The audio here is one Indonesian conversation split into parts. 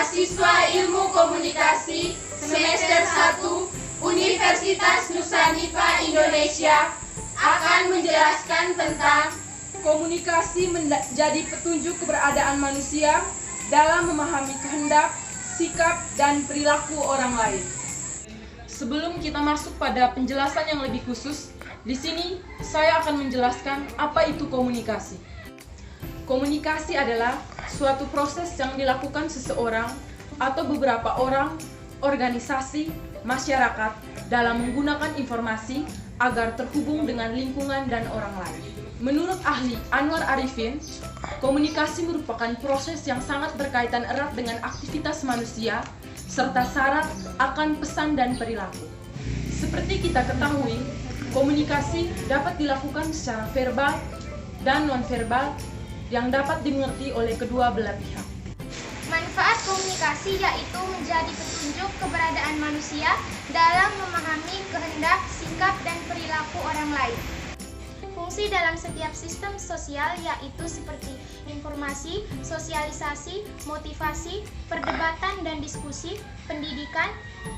mahasiswa Ilmu Komunikasi semester 1 Universitas Nusa Indonesia akan menjelaskan tentang komunikasi menjadi petunjuk keberadaan manusia dalam memahami kehendak, sikap, dan perilaku orang lain. Sebelum kita masuk pada penjelasan yang lebih khusus, di sini saya akan menjelaskan apa itu komunikasi. Komunikasi adalah suatu proses yang dilakukan seseorang atau beberapa orang, organisasi, masyarakat dalam menggunakan informasi agar terhubung dengan lingkungan dan orang lain. Menurut ahli Anwar Arifin, komunikasi merupakan proses yang sangat berkaitan erat dengan aktivitas manusia serta syarat akan pesan dan perilaku. Seperti kita ketahui, komunikasi dapat dilakukan secara verbal dan non-verbal yang dapat dimengerti oleh kedua belah pihak. Manfaat komunikasi yaitu menjadi petunjuk keberadaan manusia dalam memahami kehendak, sikap, dan perilaku orang lain. Fungsi dalam setiap sistem sosial yaitu seperti informasi, sosialisasi, motivasi, perdebatan dan diskusi, pendidikan,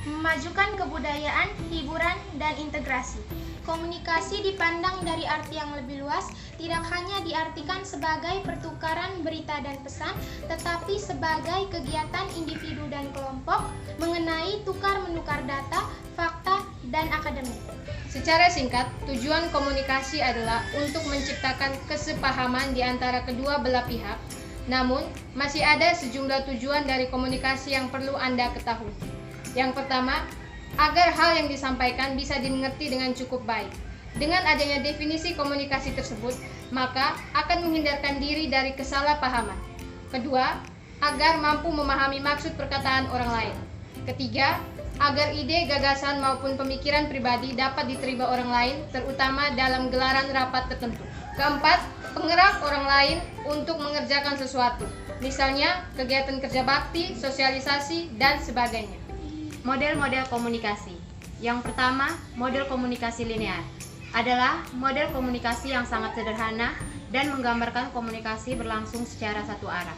memajukan kebudayaan, hiburan, dan integrasi. Komunikasi dipandang dari arti yang lebih luas, tidak hanya diartikan sebagai pertukaran berita dan pesan, tetapi sebagai kegiatan individu dan kelompok mengenai tukar-menukar data, fakta, dan akademik. Secara singkat, tujuan komunikasi adalah untuk menciptakan kesepahaman di antara kedua belah pihak. Namun, masih ada sejumlah tujuan dari komunikasi yang perlu Anda ketahui. Yang pertama, agar hal yang disampaikan bisa dimengerti dengan cukup baik. Dengan adanya definisi komunikasi tersebut, maka akan menghindarkan diri dari kesalahpahaman. Kedua, agar mampu memahami maksud perkataan orang lain. Ketiga, agar ide, gagasan maupun pemikiran pribadi dapat diterima orang lain, terutama dalam gelaran rapat tertentu. Keempat, penggerak orang lain untuk mengerjakan sesuatu, misalnya kegiatan kerja bakti, sosialisasi, dan sebagainya. Model-model komunikasi. Yang pertama, model komunikasi linear adalah model komunikasi yang sangat sederhana dan menggambarkan komunikasi berlangsung secara satu arah.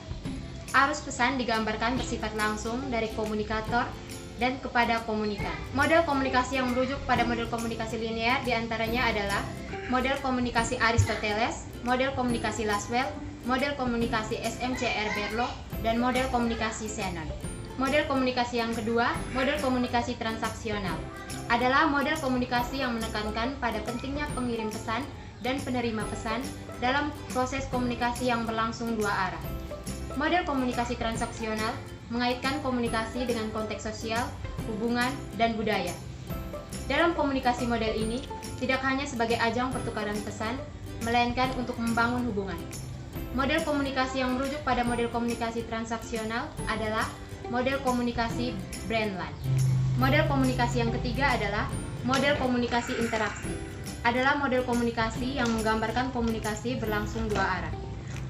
Arus pesan digambarkan bersifat langsung dari komunikator dan kepada komunikan. Model komunikasi yang merujuk pada model komunikasi linear diantaranya adalah model komunikasi Aristoteles, model komunikasi Laswell, model komunikasi SMCR Berlo, dan model komunikasi Shannon. Model komunikasi yang kedua, model komunikasi transaksional, adalah model komunikasi yang menekankan pada pentingnya pengirim pesan dan penerima pesan dalam proses komunikasi yang berlangsung dua arah. Model komunikasi transaksional mengaitkan komunikasi dengan konteks sosial, hubungan, dan budaya. Dalam komunikasi model ini, tidak hanya sebagai ajang pertukaran pesan, melainkan untuk membangun hubungan. Model komunikasi yang merujuk pada model komunikasi transaksional adalah model komunikasi Brundtland. Model komunikasi yang ketiga adalah model komunikasi interaksi. Adalah model komunikasi yang menggambarkan komunikasi berlangsung dua arah.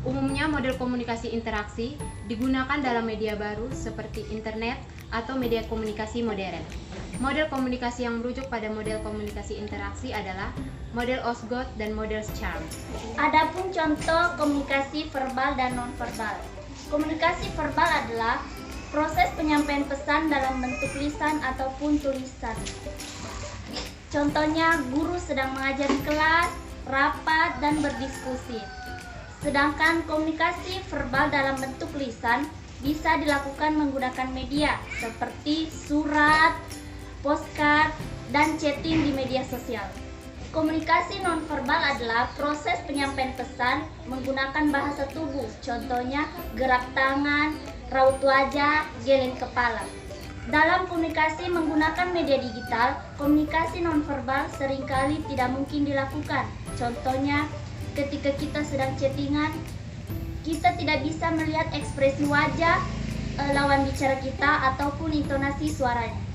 Umumnya model komunikasi interaksi digunakan dalam media baru seperti internet atau media komunikasi modern. Model komunikasi yang merujuk pada model komunikasi interaksi adalah model Osgood dan model Charm. Adapun contoh komunikasi verbal dan nonverbal. Komunikasi verbal adalah proses penyampaian pesan dalam bentuk lisan ataupun tulisan. Contohnya, guru sedang mengajar di kelas, rapat, dan berdiskusi. Sedangkan komunikasi verbal dalam bentuk lisan bisa dilakukan menggunakan media seperti surat, postcard, dan chatting di media sosial. Komunikasi nonverbal adalah proses penyampaian pesan menggunakan bahasa tubuh, contohnya gerak tangan, raut wajah, geleng kepala. Dalam komunikasi menggunakan media digital, komunikasi nonverbal seringkali tidak mungkin dilakukan. Contohnya, ketika kita sedang chattingan, kita tidak bisa melihat ekspresi wajah lawan bicara kita ataupun intonasi suaranya.